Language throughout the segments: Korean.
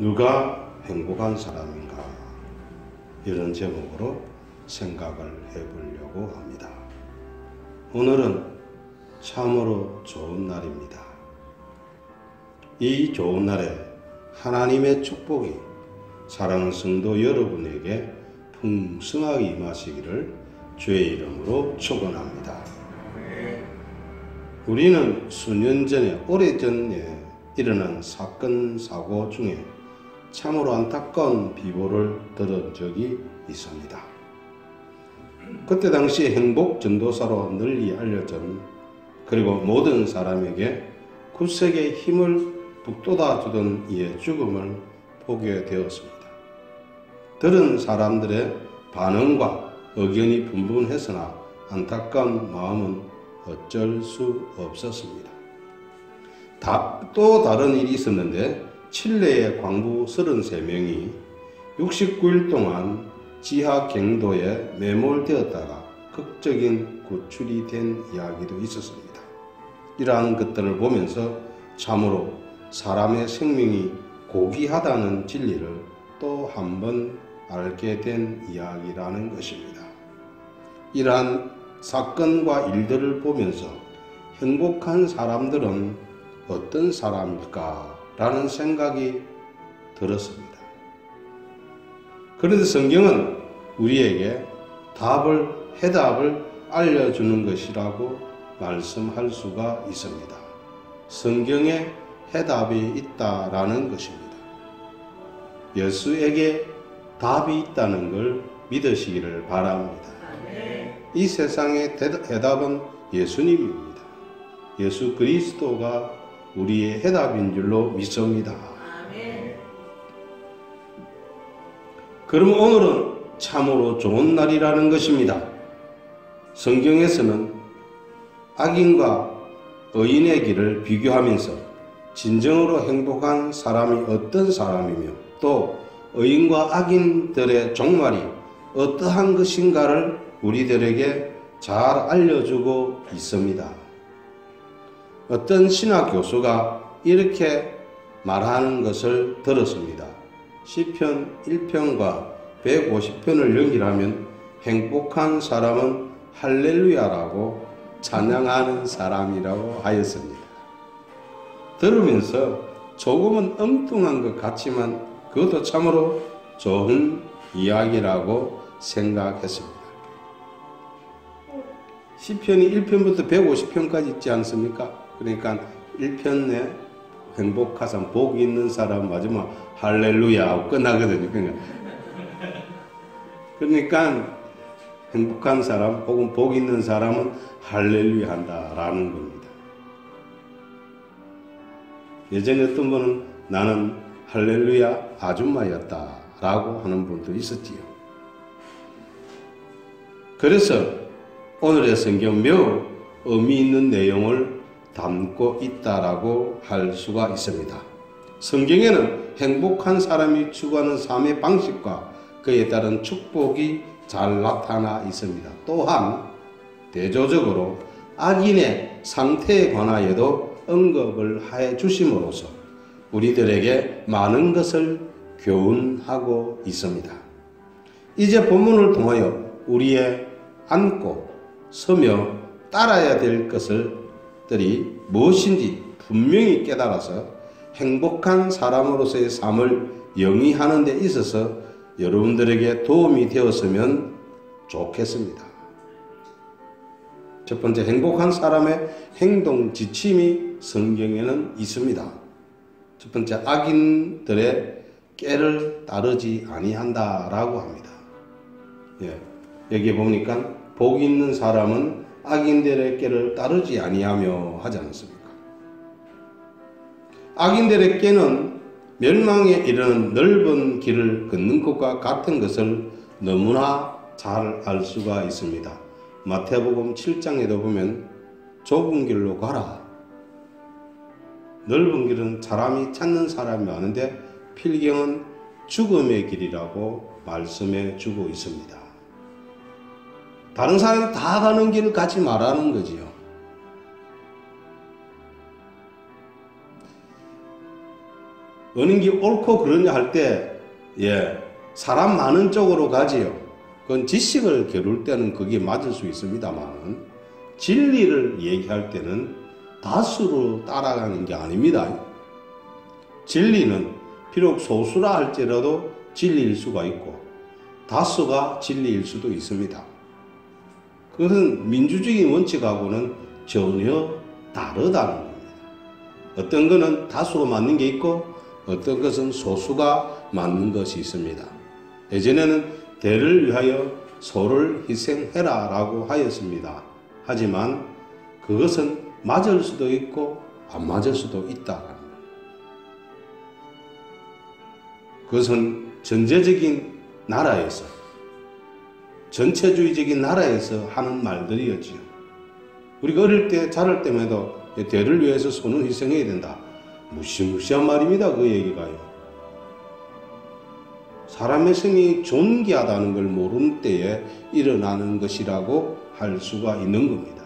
누가 행복한 사람인가? 이런 제목으로 생각을 해보려고 합니다. 오늘은 참으로 좋은 날입니다. 이 좋은 날에 하나님의 축복이 사랑하는 성도 여러분에게 풍성하게 임하시기를 주의 이름으로 축원합니다. 우리는 수년 전에, 오래전에 일어난 사건, 사고 중에 참으로 안타까운 비보를 들은 적이 있습니다. 그때 당시 행복 전도사로 널리 알려진, 그리고 모든 사람에게 구색의 힘을 북돋아주던 이의 죽음을 보게 되었습니다. 들은 사람들의 반응과 의견이 분분했으나 안타까운 마음은 어쩔 수 없었습니다. 또 다른 일이 있었는데, 칠레의 광부 33명이 69일 동안 지하 갱도에 매몰되었다가 극적인 구출이 된 이야기도 있었습니다. 이러한 것들을 보면서 참으로 사람의 생명이 고귀하다는 진리를 또 한 번 알게 된 이야기라는 것입니다. 이러한 사건과 일들을 보면서 행복한 사람들은 어떤 사람일까? 라는 생각이 들었습니다. 그런데 성경은 우리에게 해답을 알려주는 것이라고 말씀할 수가 있습니다. 성경에 해답이 있다라는 것입니다. 예수에게 답이 있다는 걸 믿으시기를 바랍니다. 이 세상의 해답은 예수님입니다. 예수 그리스도가 우리의 해답인 줄로 믿습니다. 그럼 오늘은 참으로 좋은 날이라는 것입니다. 성경에서는 악인과 의인의 길을 비교하면서 진정으로 행복한 사람이 어떤 사람이며 또 의인과 악인들의 종말이 어떠한 것인가를 우리들에게 잘 알려주고 있습니다. 어떤 신학 교수가 이렇게 말하는 것을 들었습니다. 시편 1편과 150편을 연결하면 행복한 사람은 할렐루야라고 찬양하는 사람이라고 하였습니다. 들으면서 조금은 엉뚱한 것 같지만 그것도 참으로 좋은 이야기라고 생각했습니다. 시편이 1편부터 150편까지 있지 않습니까? 그러니까 1편에 행복하사 복 있는 사람 마지막 할렐루야 하고 끝나거든요. 그러니까 행복한 사람 혹은 복 있는 사람은 할렐루야 한다라는 겁니다. 예전에 어떤 분은 나는 할렐루야 아줌마였다라고 하는 분도 있었지요. 그래서 오늘의 성경 매우 의미 있는 내용을 담고 있다라고 할 수가 있습니다. 성경에는 행복한 사람이 추구하는 삶의 방식과 그에 따른 축복이 잘 나타나 있습니다. 또한 대조적으로 악인의 상태에 관하여도 언급을 해 주심으로써 우리들에게 많은 것을 교훈하고 있습니다. 이제 본문을 통하여 우리의 안고 서며 따라야 될 것들이 무엇인지 분명히 깨달아서 행복한 사람으로서의 삶을 영위하는 데 있어서 여러분들에게 도움이 되었으면 좋겠습니다. 첫 번째, 행복한 사람의 행동 지침이 성경에는 있습니다. 첫 번째, 악인들의 꾀를 따르지 아니한다라고 합니다. 여기 보니까 복 있는 사람은 악인들의 꾀를 따르지 아니하며 하지 않습니까? 악인들의 꾀는 멸망에 이르는 넓은 길을 걷는 것과 같은 것을 너무나 잘 알 수가 있습니다. 마태복음 7장에도 보면 좁은 길로 가라. 넓은 길은 사람이 찾는 사람이 많은데 필경은 죽음의 길이라고 말씀해 주고 있습니다. 다른 사람이 다 가는 길을 가지 말라는 거지요. 어느 게 옳고 그러냐 할 때, 사람 많은 쪽으로 가지요. 그건 지식을 겨룰 때는 그게 맞을 수 있습니다만, 진리를 얘기할 때는 다수로 따라가는 게 아닙니다. 진리는 비록 소수라 할지라도 진리일 수가 있고, 다수가 진리일 수도 있습니다. 그것은 민주주의 원칙하고는 전혀 다르다는 겁니다. 어떤 것은 다수가 맞는 게 있고 어떤 것은 소수가 맞는 것이 있습니다. 예전에는 대를 위하여 소를 희생해라 라고 하였습니다. 하지만 그것은 맞을 수도 있고 안 맞을 수도 있다는 겁니다. 그것은 전제적인 나라에서, 전체주의적인 나라에서 하는 말들이었지요. 우리가 어릴 때 자랄 때마다 대를 위해서 소는 희생해야 된다. 무시무시한 말입니다. 그 얘기가요. 사람의 생이 존귀하다는 걸 모르는 때에 일어나는 것이라고 할 수가 있는 겁니다.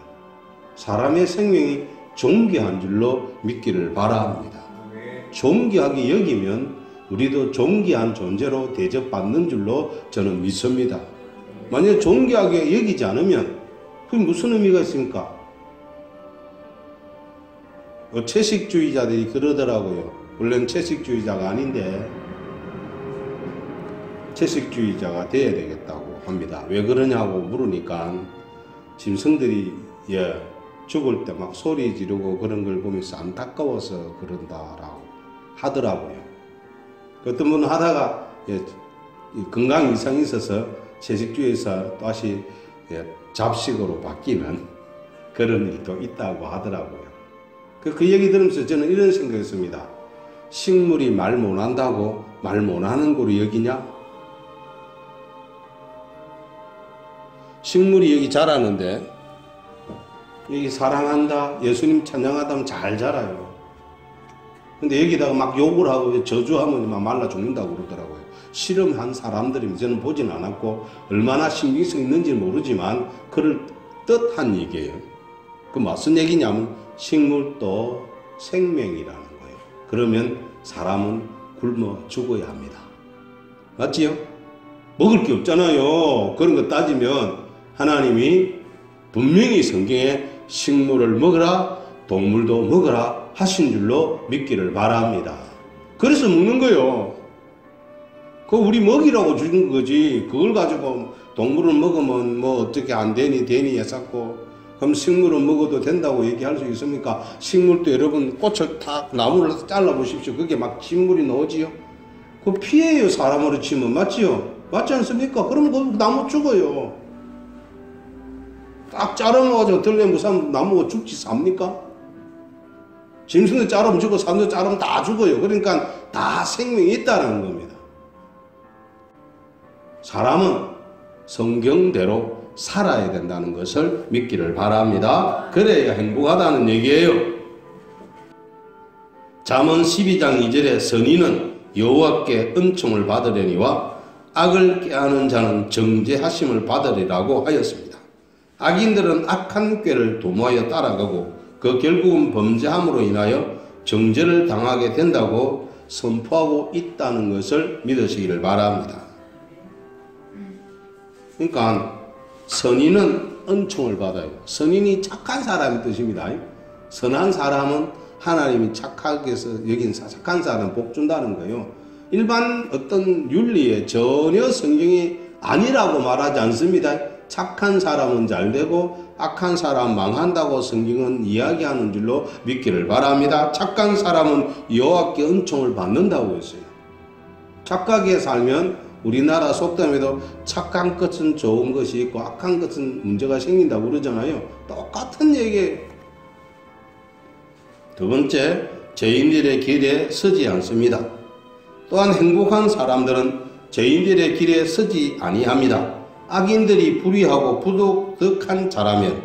사람의 생명이 존귀한 줄로 믿기를 바랍니다. 존귀하게 여기면 우리도 존귀한 존재로 대접받는 줄로 저는 믿습니다. 만약 존귀하게 여기지 않으면 그게 무슨 의미가 있습니까? 채식주의자들이 그러더라고요. 원래는 채식주의자가 아닌데 채식주의자가 돼야 되겠다고 합니다. 왜 그러냐고 물으니까 짐승들이 죽을 때 막 소리 지르고 그런 걸 보면서 안타까워서 그런다라고 하더라고요. 어떤 분은 하다가 건강 이상이 있어서 채식주의에서 다시 잡식으로 바뀌는 그런 일도 있다고 하더라고요. 그 얘기 들으면서 저는 이런 생각했습니다. 식물이 말 못한다고 말 못하는 거로 여기냐? 식물이 여기 자라는데 여기 사랑한다, 예수님 찬양하다 하면 잘 자라요. 근데 여기다가 막 욕을 하고 저주하면 막 말라 죽는다고 그러더라고요. 실험한 사람들이 저는 보진 않았고 얼마나 신빙성 있는지 모르지만 그럴 듯한 얘기예요. 그 무슨 얘기냐면 식물도 생명이라는 거예요. 그러면 사람은 굶어 죽어야 합니다. 맞지요? 먹을 게 없잖아요. 그런 거 따지면 하나님이 분명히 성경에 식물을 먹어라, 동물도 먹어라 하신 줄로 믿기를 바랍니다. 그래서 먹는 거예요. 그거 우리 먹이라고 주는 거지. 그걸 가지고 동물을 먹으면 뭐 어떻게 안 되니 해서 그럼 식물은 먹어도 된다고 얘기할 수 있습니까? 식물도 여러분 꽃을 탁 나무를 잘라 보십시오. 그게 막 진물이 나오지요. 그거 피해요. 사람으로 치면. 맞지요? 맞지 않습니까? 그럼 그 나무 죽어요. 딱 자르면가지고 들레무삼 나무가 죽지 삽니까? 짐승도 자르면 죽고 사람도 자르면 다 죽어요. 그러니까 다 생명이 있다는 겁니다. 사람은 성경대로 살아야 된다는 것을 믿기를 바랍니다. 그래야 행복하다는 얘기예요. 잠언 12장 2절에 선인은 여호와께 은총을 받으려니와 악을 꾀하는 자는 정죄하심을 받으리라고 하였습니다. 악인들은 악한 꾀를 도모하여 따라가고 그 결국은 범죄함으로 인하여 정죄를 당하게 된다고 선포하고 있다는 것을 믿으시기를 바랍니다. 그러니까 선인은 은총을 받아요. 선인이 착한 사람의 뜻입니다. 선한 사람은 하나님이 착하게 해서 여긴 착한 사람 복 준다는 거예요. 일반 어떤 윤리에 전혀 성경이 아니라고 말하지 않습니다. 착한 사람은 잘 되고 악한 사람 망한다고 성경은 이야기하는 줄로 믿기를 바랍니다. 착한 사람은 여호와께 은총을 받는다고 했어요. 착하게 살면 우리나라 속담에도 착한 것은 좋은 것이 있고 악한 것은 문제가 생긴다고 그러잖아요. 똑같은 얘기예요. 두 번째, 죄인들의 길에 서지 않습니다. 또한 행복한 사람들은 죄인들의 길에 서지 아니합니다. 악인들이 불의하고 부도덕한 자라면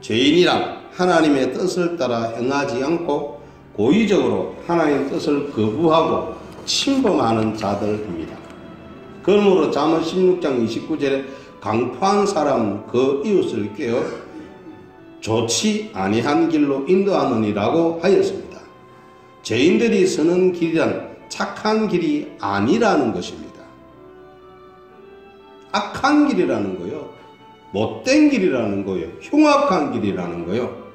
죄인이란 하나님의 뜻을 따라 행하지 않고 고의적으로 하나님의 뜻을 거부하고 침범하는 자들입니다. 그러므로 잠언 16장 29절에 강포한 사람 그 이웃을 깨어 좋지 아니한 길로 인도하느니라고 하였습니다. 죄인들이 서는 길이란 착한 길이 아니라는 것입니다. 악한 길이라는 거요. 못된 길이라는 거요. 흉악한 길이라는 거요.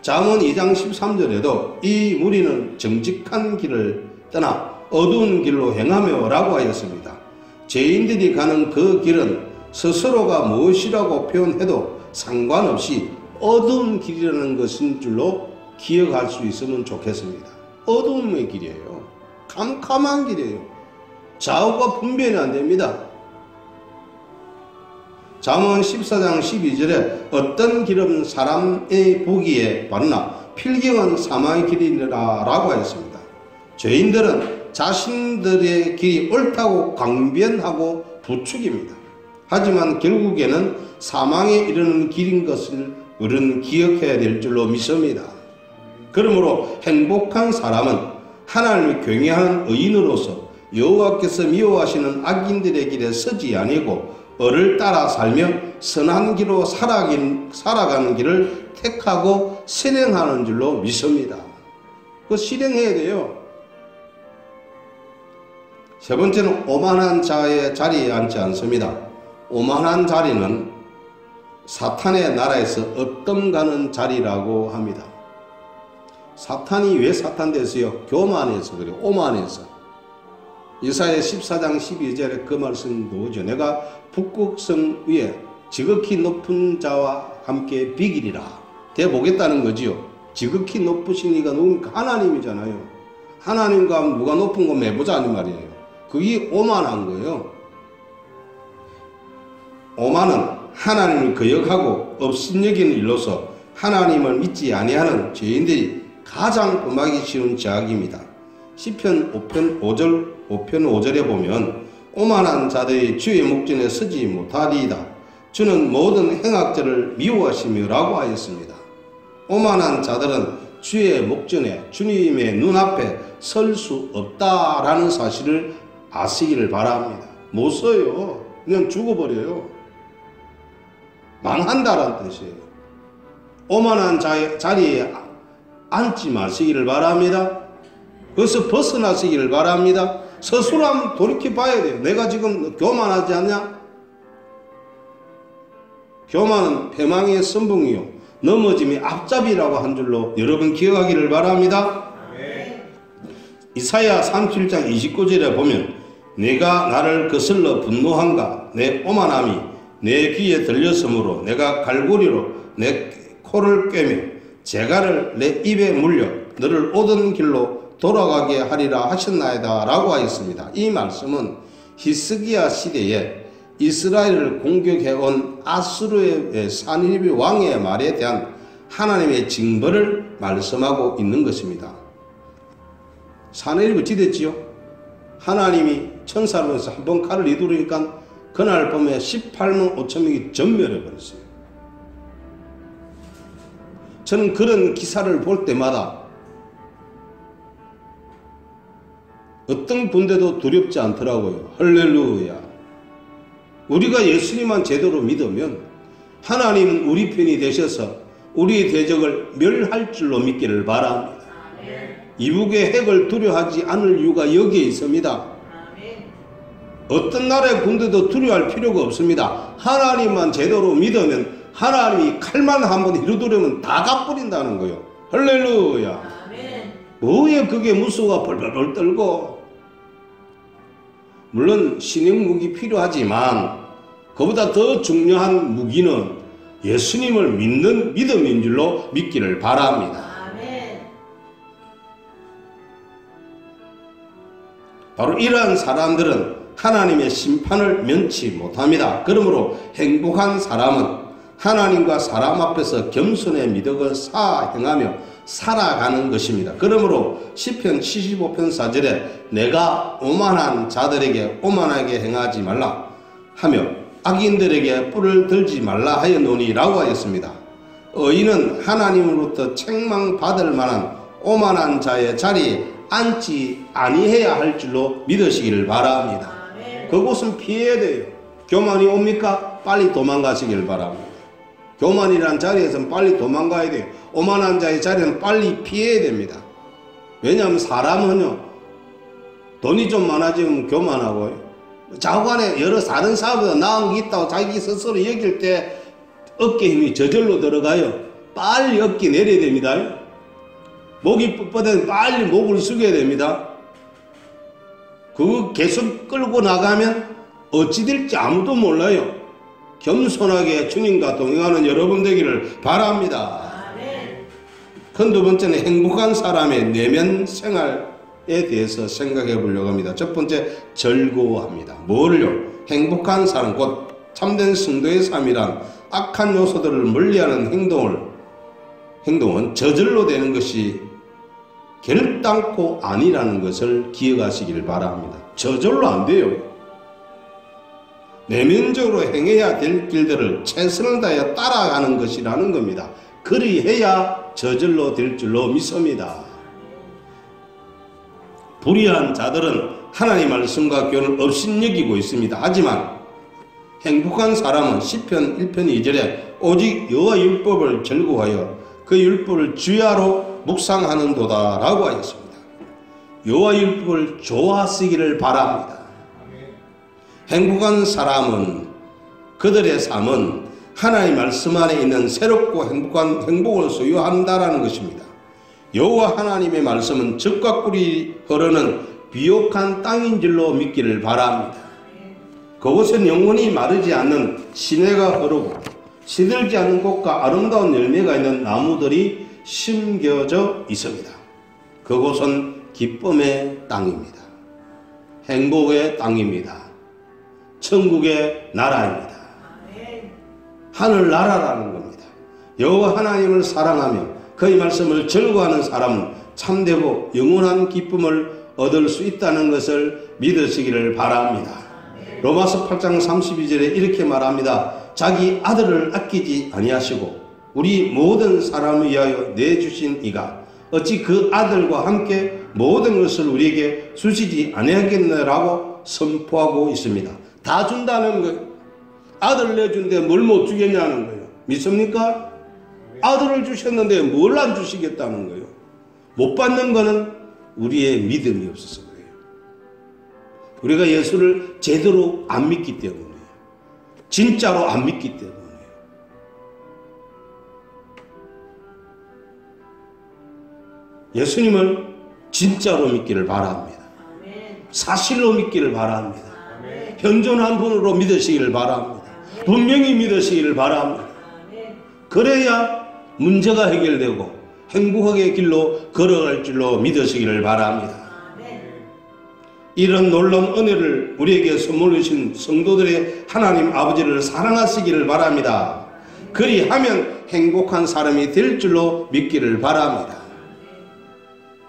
잠언 2장 13절에도 이 무리는 정직한 길을 떠나 어두운 길로 행하며 라고 하였습니다. 죄인들이 가는 그 길은 스스로가 무엇이라고 표현해도 상관없이 어두운 길이라는 것인 줄로 기억할 수 있으면 좋겠습니다. 어두움의 길이에요. 캄캄한 길이에요. 좌우가 분별이 안 됩니다. 잠언 14장 12절에 어떤 길은 사람의 보기에 바르나 필경은 사망의 길이라 라고 하였습니다. 죄인들은 자신들의 길이 옳다고 강변하고 부추깁니다. 하지만 결국에는 사망에 이르는 길인 것을 우리는 기억해야 될 줄로 믿습니다. 그러므로 행복한 사람은 하나님을 경외하는 의인으로서 여호와께서 미워하시는 악인들의 길에 서지 아니고 을을 따라 살며 선한 길로 살아가는 길을 택하고 실행하는 줄로 믿습니다. 그거 실행해야 돼요. 세 번째는 오만한 자의 자리에 앉지 않습니다. 오만한 자리는 사탄의 나라에서 얻던가는 자리라고 합니다. 사탄이 왜 사탄 됐어요? 교만해서 그래요. 오만해서. 이사야 14장 12절에 그 말씀 나오죠. 내가 북극성 위에 지극히 높은 자와 함께 비기리라. 대보겠다는 거지요. 지극히 높으신 이가 누굽니까? 하나님이잖아요. 하나님과 누가 높은 거 매보자 하는 말이에요. 그게 오만한 거예요. 오만은 하나님을 거역하고 업신여기는 일로서 하나님을 믿지 아니하는 죄인들이 가장 범하기 쉬운 죄악입니다. 시편 5편 5절에 보면 오만한 자들이 주의 목전에 서지 못하리이다. 주는 모든 행악자를 미워하시며 라고 하였습니다. 오만한 자들은 주의 목전에 주님의 눈앞에 설 수 없다라는 사실을 아시기를 바랍니다. 못 서요. 그냥 죽어버려요. 망한다라는 뜻이에요. 오만한 자리에 앉지 마시기를 바랍니다. 거기서 벗어나시기를 바랍니다. 스스로 한번 돌이켜 봐야 돼요. 내가 지금 교만하지 않냐? 교만은 패망의 선봉이요 넘어짐이 앞잡이라고 한 줄로 여러분 기억하기를 바랍니다. 이사야 37장 29절에 보면 내가 나를 거슬러 분노한가 내 오만함이 내 귀에 들렸으므로 내가 갈고리로 내 코를 꿰며 재갈을 내 입에 물려 너를 오던 길로 돌아가게 하리라 하셨나이다 라고 하였습니다. 이 말씀은 히스기야 시대에 이스라엘을 공격해온 아수르의 산헤립 왕의 말에 대한 하나님의 징벌을 말씀하고 있는 것입니다. 산헤립이 어찌 됐지요? 하나님이 천사로서 한번 칼을 휘두르니까 그날 밤에 18만 5천 명이 전멸해 버렸어요. 저는 그런 기사를 볼 때마다 어떤 군대도 두렵지 않더라고요. 할렐루야. 우리가 예수님만 제대로 믿으면 하나님은 우리 편이 되셔서 우리의 대적을 멸할 줄로 믿기를 바랍니다. 이북의 핵을 두려워하지 않을 이유가 여기에 있습니다. 어떤 나라의 군대도 두려워할 필요가 없습니다. 하나님만 제대로 믿으면 하나님이 칼만 한번 휘두르면 다 갚버린다는 거예요. 할렐루야. 뭐에 그게 무수가 벌벌벌 떨고. 물론 신형 무기 필요하지만 그보다 더 중요한 무기는 예수님을 믿는 믿음인 줄로 믿기를 바랍니다. 바로 이러한 사람들은 하나님의 심판을 면치 못합니다. 그러므로 행복한 사람은 하나님과 사람 앞에서 겸손의 미덕을 행하며 살아가는 것입니다. 그러므로 시편 75편 4절에 내가 오만한 자들에게 오만하게 행하지 말라 하며 악인들에게 뿔을 들지 말라 하였노니 라고 하였습니다. 의인은 하나님으로부터 책망받을 만한 오만한 자의 자리에 앉지 아니해야 할 줄로 믿으시기를 바랍니다. 그곳은 피해야 돼요. 교만이 옵니까? 빨리 도망가시기를 바랍니다. 교만이란 자리에서는 빨리 도망가야 돼요. 오만한 자의 자리는 빨리 피해야 됩니다. 왜냐하면 사람은요 돈이 좀 많아지면 교만하고, 자관에 여러 다른 사람보다 나은 게 있다고 자기 스스로 여길 때 어깨 힘이 저절로 들어가요. 빨리 어깨 내려야 됩니다. 목이 뻣뻣해서 빨리 목을 숙여야 됩니다. 그거 계속 끌고 나가면 어찌 될지 아무도 몰라요. 겸손하게 주님과 동행하는 여러분 되기를 바랍니다. 큰 두 번째는 행복한 사람의 내면 생활에 대해서 생각해 보려고 합니다. 첫 번째, 즐거워합니다. 뭐를요? 행복한 사람, 곧 참된 성도의 삶이란 악한 요소들을 멀리하는 행동은 저절로 되는 것이 결단코 아니라는 것을 기억하시길 바랍니다. 저절로 안 돼요. 내면적으로 행해야 될 길들을 최선을 다해 따라가는 것이라는 겁니다. 그리해야 저절로 될 줄로 믿습니다. 불의한 자들은 하나님 말씀과 교훈을 업신여기고 있습니다. 하지만 행복한 사람은 시편 1편 2절에 오직 여호와 율법을 즐거워하여 그 율법을 주야로 묵상하는도다 라고 하였습니다. 여호와 율법을 좋아하시기를 바랍니다. 행복한 사람은, 그들의 삶은 하나님의 말씀 안에 있는 새롭고 행복한 행복을 소유한다라는 것입니다. 여호와 하나님의 말씀은 젖과 꿀이 흐르는 비옥한 땅인 줄로 믿기를 바랍니다. 그곳은 영원히 마르지 않는 시내가 흐르고 시들지 않는 꽃과 아름다운 열매가 있는 나무들이 심겨져 있습니다. 그곳은 기쁨의 땅입니다. 행복의 땅입니다. 천국의 나라입니다. 하늘나라라는 겁니다. 여호와 하나님을 사랑하며 그의 말씀을 즐거워하는 사람은 참되고 영원한 기쁨을 얻을 수 있다는 것을 믿으시기를 바랍니다. 로마서 8장 32절에 이렇게 말합니다. 자기 아들을 아끼지 아니하시고 우리 모든 사람을 위하여 내주신 이가 어찌 그 아들과 함께 모든 것을 우리에게 주시지 아니하겠느라고 선포하고 있습니다. 다 준다는 거예요. 아들을 내준데 뭘 못 주겠냐는 거예요. 믿습니까? 아들을 주셨는데 뭘 안 주시겠다는 거예요. 못 받는 거는 우리의 믿음이 없어서 그래요. 우리가 예수를 제대로 안 믿기 때문이에요. 진짜로 안 믿기 때문이에요. 예수님을 진짜로 믿기를 바랍니다. 사실로 믿기를 바랍니다. 현존한 분으로 믿으시기를 바랍니다. 분명히 믿으시기를 바랍니다. 그래야 문제가 해결되고 행복하게 길로 걸어갈 줄로 믿으시기를 바랍니다. 이런 놀라운 은혜를 우리에게 선물해 주신 성도들의 하나님 아버지를 사랑하시기를 바랍니다. 그리하면 행복한 사람이 될 줄로 믿기를 바랍니다.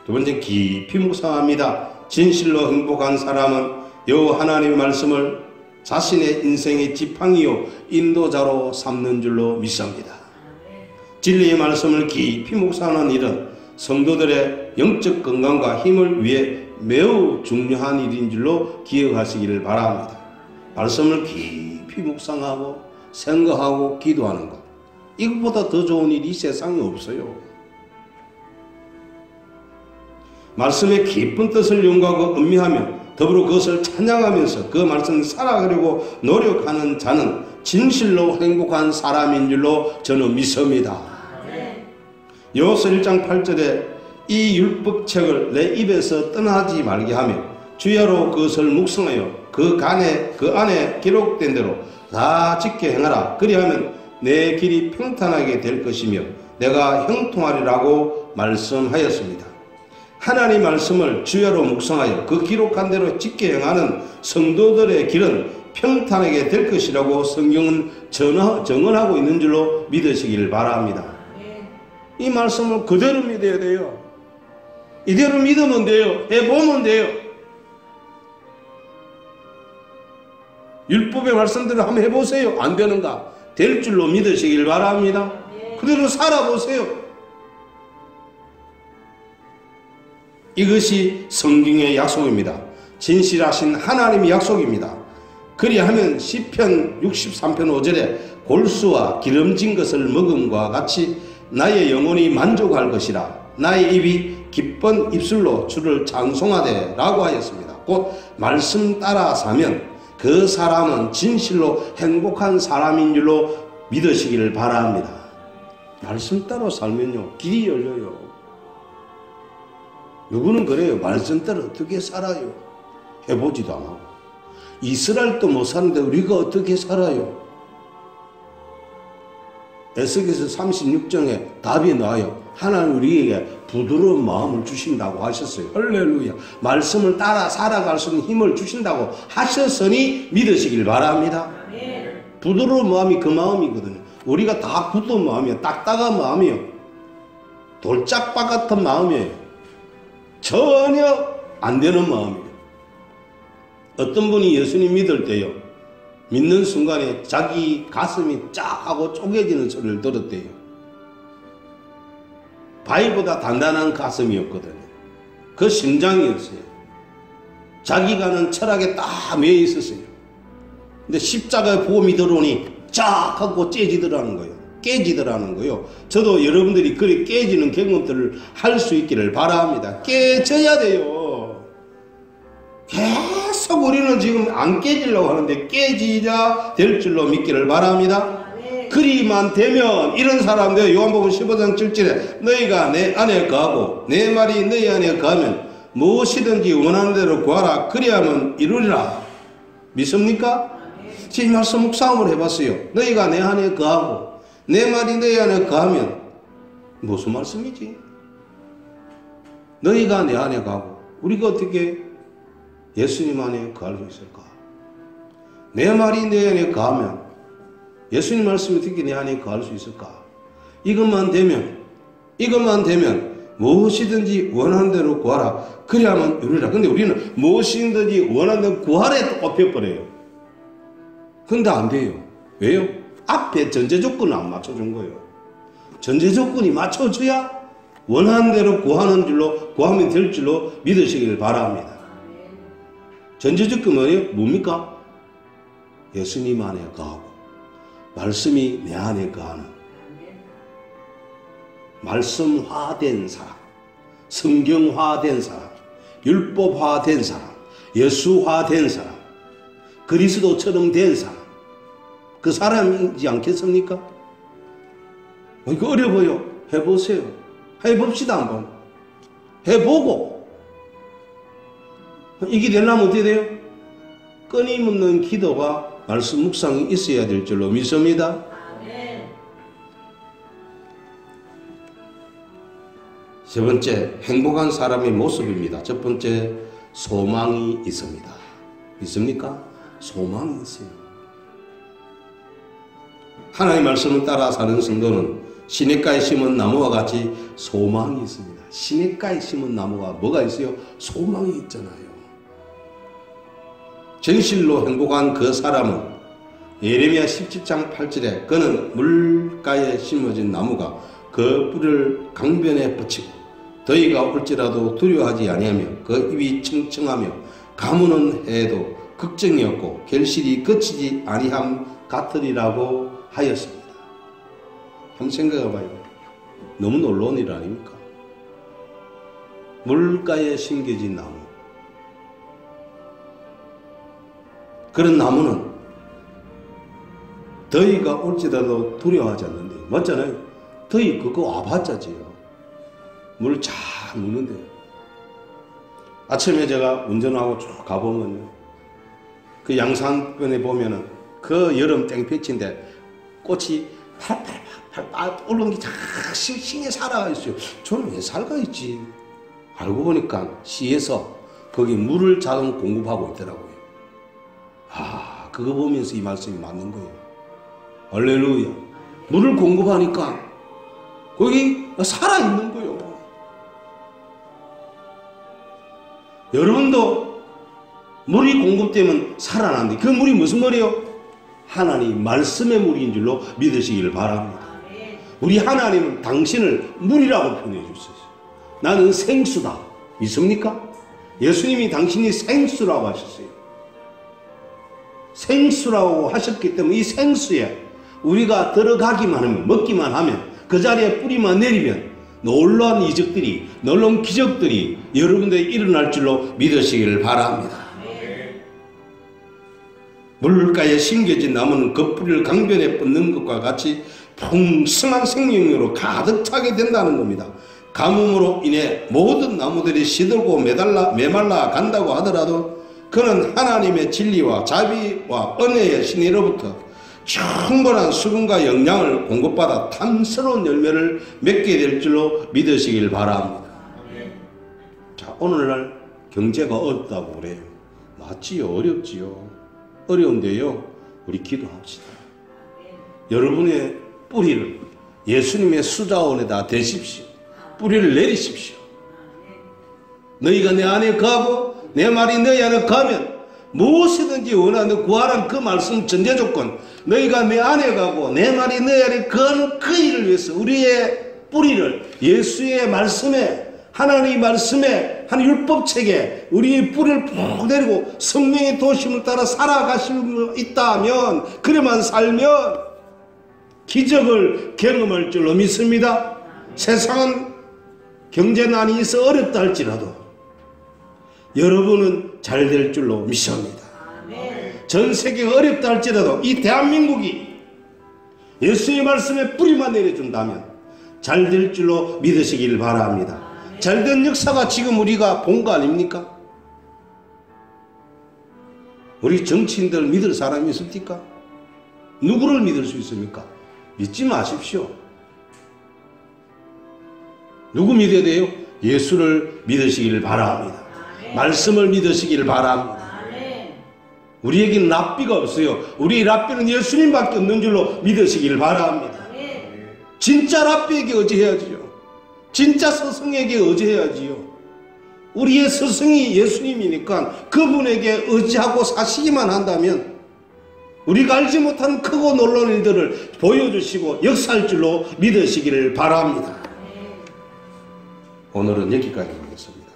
두 번째, 깊이 묵상합니다. 진실로 행복한 사람은 여호와 하나님의 말씀을 자신의 인생의 지팡이요 인도자로 삼는 줄로 믿습니다. 진리의 말씀을 깊이 묵상하는 일은 성도들의 영적 건강과 힘을 위해 매우 중요한 일인 줄로 기억하시기를 바랍니다. 말씀을 깊이 묵상하고 생각하고 기도하는 것, 이것보다 더 좋은 일이 이 세상에 없어요. 말씀의 깊은 뜻을 연구하고 음미하며 더불어 그것을 찬양하면서 그 말씀을 살아가려고 노력하는 자는 진실로 행복한 사람인 줄로 저는 믿습니다. 여호수아 1장 8절에 이 율법책을 내 입에서 떠나지 말게 하며 주야로 그것을 묵상하여 그 안에 기록된 대로 다 지켜 행하라. 그리하면 내 길이 평탄하게 될 것이며 내가 형통하리라고 말씀하였습니다. 하나님 말씀을 주야로 묵상하여 그 기록한 대로 지켜 행하는 성도들의 길은 평탄하게 될 것이라고 성경은 정언하고 있는 줄로 믿으시길 바랍니다. 이 말씀을 그대로 믿어야 돼요. 이대로 믿으면 돼요. 해보면 돼요. 율법의 말씀대로 한번 해보세요. 안 되는가? 될 줄로 믿으시길 바랍니다. 그대로 살아보세요. 이것이 성경의 약속입니다. 진실하신 하나님의 약속입니다. 그리하면 시편 63편 5절에 골수와 기름진 것을 먹음과 같이 나의 영혼이 만족할 것이라. 나의 입이 기쁜 입술로 주를 찬송하되 라고 하였습니다. 곧 말씀 따라 사면 그 사람은 진실로 행복한 사람인 줄로 믿으시기를 바랍니다. 말씀 따라 살면요 길이 열려요. 누구는 그래요. 말씀 따라 어떻게 살아요? 해보지도 않고. 이스라엘도 못 사는데 우리가 어떻게 살아요? 에스겔서 36장에 답이 나와요. 하나님 우리에게 부드러운 마음을 주신다고 하셨어요. 할렐루야. 말씀을 따라 살아갈 수 있는 힘을 주신다고 하셨으니 믿으시길 바랍니다. 부드러운 마음이 그 마음이거든요. 우리가 다 굳은 마음이에요. 딱딱한 마음이에요. 돌짝박 같은 마음이에요. 전혀 안 되는 마음이에요. 어떤 분이 예수님 믿을 때요, 믿는 순간에 자기 가슴이 쫙 하고 쪼개지는 소리를 들었대요. 바위보다 단단한 가슴이었거든요. 그 심장이었어요. 자기가 아는 철학에 딱 매여 있었어요. 근데 십자가의 복음이 들어오니 쫙 하고 째지더라는 거예요. 깨지더라는 거예요. 저도 여러분들이 그리 깨지는 경험들을 할 수 있기를 바랍니다. 깨져야 돼요. 계속 우리는 지금 안 깨지려고 하는데 깨지자 될 줄로 믿기를 바랍니다. 그리만 되면 이런 사람들 요한복음 15장 7절에 너희가 내 안에 거하고 내 말이 너희 안에 거하면 무엇이든지 원하는 대로 구하라 그리하면 이루리라. 믿습니까? 지금 말씀 묵상을 해봤어요. 너희가 내 안에 거하고 내 말이 너희 안에 거하면 무슨 말씀이지? 너희가 내 안에 거하고 우리가 어떻게 예수님 안에 거할 수 있을까? 내 말이 내 안에 거하면 예수님 말씀이 어떻게 내 안에 거할 수 있을까? 이것만 되면 무엇이든지 원하는 대로 구하라 그리하면 이루리라. 근데 우리는 무엇이든지 원하는 대로 구하래 또 꼽혀버려요. 근데 안 돼요. 왜요? 앞에 전제 조건을 안 맞춰준 거예요. 전제 조건이 맞춰져야 원하는 대로 구하는 줄로 구하면 될 줄로 믿으시길 바랍니다. 전제 조건은 뭐예요? 뭡니까? 예수님 안에 거하고 말씀이 내 안에 거하는 말씀화된 사람, 성경화된 사람, 율법화된 사람, 예수화된 사람, 그리스도처럼 된 사람, 그 사람이지 않겠습니까? 이거 어려 보여. 해보세요. 해봅시다 한번. 해보고 이게 되려면 어떻게 돼요? 끊임없는 기도가 말씀 묵상이 있어야 될 줄로 믿습니다. 세 번째, 행복한 사람의 모습입니다. 첫 번째, 소망이 있습니다. 믿습니까? 소망이 있어요. 하나님의 말씀을 따라 사는 성도는 시냇가에 심은 나무와 같이 소망이 있습니다. 시냇가에 심은 나무가 뭐가 있어요? 소망이 있잖아요. 진실로 행복한 그 사람은 예레미야 17장 8절에 그는 물가에 심어진 나무가 그 뿌리를 강변에 뻗치고 더위가 올지라도 두려워하지 아니하며 그 입이 청청하며 가무는 해도 걱정이 없고 결실이 그치지 아니함 같으리라고 하였습니다. 한번 생각해봐요. 너무 놀라운 일 아닙니까? 물가에 심겨진 나무, 그런 나무는 더위가 올지라도 두려워하지 않는데, 맞잖아요. 더위 그거 와봤자지요. 물 잘 묻는데. 아침에 제가 운전하고 쭉 가보면요, 그 양산변에 보면은 그 여름 땡볕인데 꽃이 팔팔팔 올라온 게 쫙 싱싱해 살아가 있어요. 저는 왜 살가 있지? 알고 보니까 시에서 거기 물을 자동 공급하고 있더라고요. 아, 그거 보면서 이 말씀이 맞는 거예요. 할렐루야. 물을 공급하니까 거기 살아있는 거예요. 여러분도 물이 공급되면 살아나는데 그 물이 무슨 물이요? 하나님 말씀의 물인 줄로 믿으시기를 바랍니다. 우리 하나님은 당신을 물이라고 표현해 주셨어요. 나는 생수다. 믿습니까? 예수님이 당신이 생수라고 하셨어요. 생수라고 하셨기 때문에 이 생수에 우리가 들어가기만 하면, 먹기만 하면, 그 자리에 뿌리만 내리면 놀라운 이적들이, 놀라운 기적들이 여러분들에게 일어날 줄로 믿으시기를 바랍니다. 물가에 심겨진 나무는 그 뿌리를 강변에 뻗는 것과 같이 풍성한 생명력으로 가득 차게 된다는 겁니다. 가뭄으로 인해 모든 나무들이 시들고 메말라 간다고 하더라도 그는 하나님의 진리와 자비와 은혜의 신으로부터 충분한 수분과 영양을 공급받아 탐스러운 열매를 맺게 될 줄로 믿으시길 바랍니다. 자, 오늘날 경제가 어렵다고 그래요. 맞지요? 어렵지요? 어려운데요, 우리 기도합시다. 여러분의 뿌리를 예수님의 수자원에다 대십시오. 뿌리를 내리십시오. 너희가 내 안에 거하고 내 말이 너희 안에 거하면 무엇이든지 원하는 구하라는 그 말씀 전제 조건, 너희가 내 안에 가고 내 말이 너희 안에 거하는 그 일을 위해서 우리의 뿌리를 예수의 말씀에, 하나님의 말씀에, 한 율법책에 우리의 뿌리를 푹 내리고 성령의 도심을 따라 살아가실 수 있다면, 그래만 살면 기적을 경험할 줄로 믿습니다. 세상은 경제난이 있어 어렵다 할지라도 여러분은 잘 될 줄로 믿습니다. 전 세계가 어렵다 할지라도 이 대한민국이 예수의 말씀에 뿌리만 내려준다면 잘 될 줄로 믿으시길 바랍니다. 잘된 역사가 지금 우리가 본 거 아닙니까? 우리 정치인들 믿을 사람이 있습니까? 누구를 믿을 수 있습니까? 믿지 마십시오. 누구 믿어야 돼요? 예수를 믿으시길 바랍니다. 말씀을 믿으시길 바랍니다. 우리에게는 랍비가 없어요. 우리 랍비는 예수님밖에 없는 줄로 믿으시길 바랍니다. 진짜 랍비에게 의지해야지요. 진짜 스승에게 의지해야지요. 우리의 스승이 예수님이니까 그분에게 의지하고 사시기만 한다면 우리가 알지 못하는 크고 놀라운 일들을 보여주시고 역사할 줄로 믿으시기를 바랍니다. 오늘은 여기까지 하겠습니다.